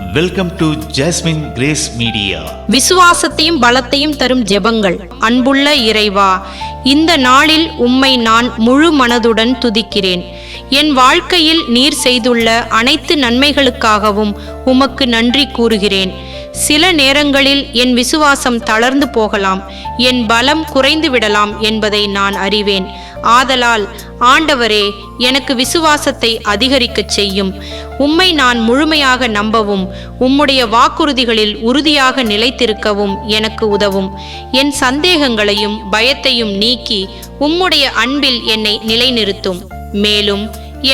Welcome to jasmine grace media. விசுவாசத்தையும் பலத்தையும் தரும் ஜெபங்கள். அன்புள்ள இறைவா, இந்த நாளில் உம்மை நான் முழு மனதுடன் துதிக்கிறேன். என் வாழ்க்கையில் நீர் செய்துள்ள அனைத்து நன்மைகளுக்காகவும் உமக்கு நன்றி கூறுகிறேன். சில நேரங்களில் என் விசுவாசம் தளர்ந்து போகலாம், என் பலம் குறைந்து விடலாம் என்பதை நான் அறிவேன். ஆதலால் ஆண்டவரே, எனக்கு விசுவாசத்தை அதிகரிக்கச் செய்யும். உம்மை நான் முழுமையாக நம்பவும் உம்முடைய வாக்குறுதிகளில் உறுதியாக நிலைத்திருக்கவும் எனக்கு உதவும். என் சந்தேகங்களையும் பயத்தையும் நீக்கி உம்முடைய அன்பில் என்னை நிலைநிறுத்தும். மேலும்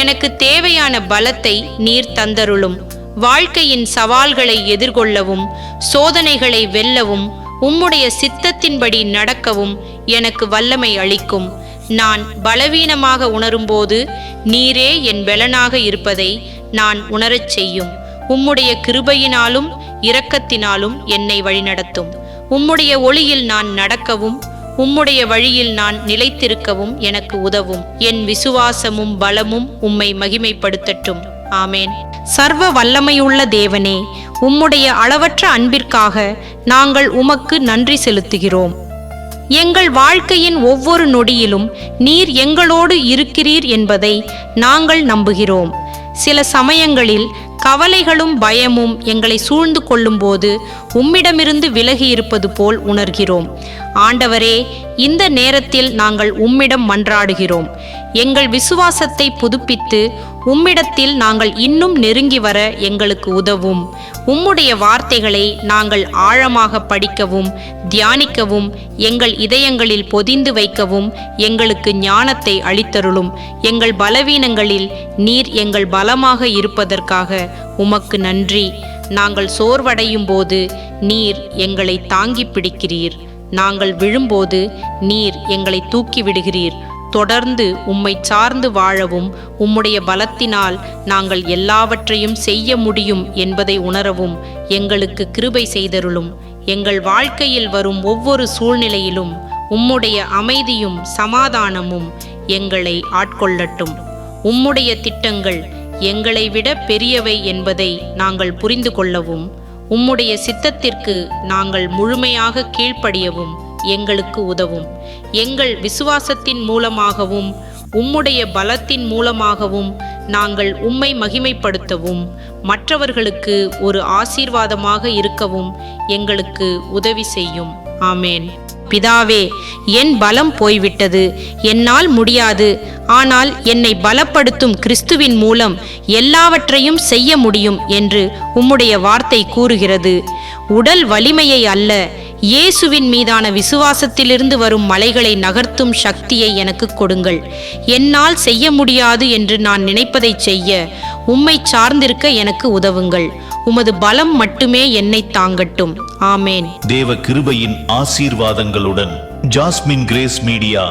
எனக்கு தேவையான பலத்தை நீர் தந்தருளும். வாழ்க்கையின் சவால்களை எதிர்கொள்ளவும் சோதனைகளை வெல்லவும் உம்முடைய சித்தத்தின்படி நடக்கவும் எனக்கு வல்லமை அளிக்கும். நான் பலவீனமாக உணரும்போது நீரே என் பெலனாக இருப்பதை நான் உணரச் செய்யும். உம்முடைய கிருபையினாலும் இரக்கத்தினாலும் என்னை வழிநடத்தும். உம்முடைய ஒளியில் நான் நடக்கவும் உம்முடைய வழியில் நான் நிலைத்திருக்கவும் எனக்கு உதவும். என் விசுவாசமும் பலமும் உம்மை மகிமைப்படுத்தட்டும். ஆமேன். சர்வ வல்லமையுள்ள தேவனே, உம்முடைய அளவற்ற அன்பிற்காக நாங்கள் உமக்கு நன்றி செலுத்துகிறோம். எங்கள் வாழ்க்கையின் ஒவ்வொரு நொடியிலும் நீர் எங்களோடு இருக்கிறீர் என்பதை நாங்கள் நம்புகிறோம். சில சமயங்களில் கவலைகளும் பயமும் எங்களை சூழ்ந்து கொள்ளும்போது உம்மிடமிருந்து விலகி இருப்பது போல் உணர்கிறோம். ஆண்டவரே, இந்த நேரத்தில் நாங்கள் உம்மிடம் மன்றாடுகிறோம். எங்கள் விசுவாசத்தை புதுப்பித்து உம்மிடத்தில் நாங்கள் இன்னும் நெருங்கி வர எங்களுக்கு உதவும். உம்முடைய வார்த்தைகளை நாங்கள் ஆழமாக படிக்கவும் தியானிக்கவும் எங்கள் இதயங்களில் பொதிந்து வைக்கவும் எங்களுக்கு ஞானத்தை அளித்தருளும். எங்கள் பலவீனங்களில் நீர் எங்கள் பலமாக இருப்பதற்காக உமக்கு நன்றி. நாங்கள் சோர்வடையும் போது நீர் எங்களை தாங்கி பிடிக்கிறீர். நாங்கள் விழும்போது நீர் எங்களை தூக்கி விடுகிறீர். தொடர்ந்து உம்மை சார்ந்து வாழவும் உம்முடைய பலத்தினால் நாங்கள் எல்லாவற்றையும் செய்ய முடியும் என்பதை உணரவும் எங்களுக்கு கிருபை செய்தருளும். எங்கள் வாழ்க்கையில் வரும் ஒவ்வொரு சூழ்நிலையிலும் உம்முடைய அமைதியும் சமாதானமும் எங்களை ஆட்கொள்ளட்டும். உம்முடைய திட்டங்கள் எங்களை விட பெரியவை என்பதை நாங்கள் புரிந்து கொள்ளவும் உம்முடைய சித்தத்திற்கு நாங்கள் முழுமையாக கீழ்ப்படியவும் எங்களுக்கு உதவும். எங்கள் விசுவாசத்தின் மூலமாகவும் உம்முடைய பலத்தின் மூலமாகவும் நாங்கள் உம்மை மகிமைப்படுத்தவும் மற்றவர்களுக்கு ஒரு ஆசீர்வாதமாக இருக்கவும் எங்களுக்கு உதவி செய்யும். ஆமேன். பிதாவே, என் பலம் போய்விட்டது, என்னால் முடியாது. ஆனால் என்னை பலப்படுத்தும் கிறிஸ்துவின் மூலம் எல்லாவற்றையும் செய்ய முடியும் என்று உம்முடைய வார்த்தை கூறுகிறது. உடல் வலிமையை அல்ல, இயேசுவின் மீதான விசுவாசத்திலிருந்து வரும் மலைகளை நகர்த்தும் சக்தியை எனக்கு கொடுங்கள். என்னால் செய்ய முடியாது என்று நான் நினைப்பதை செய்ய உம்மை சார்ந்திருக்க எனக்கு உதவுங்கள். உமது பலம் மட்டுமே என்னை தாங்கட்டும். ஆமேன். தேவ கிருபையின் ஆசீர்வாதங்களுடன் ஜாஸ்மின் கிரேஸ் மீடியா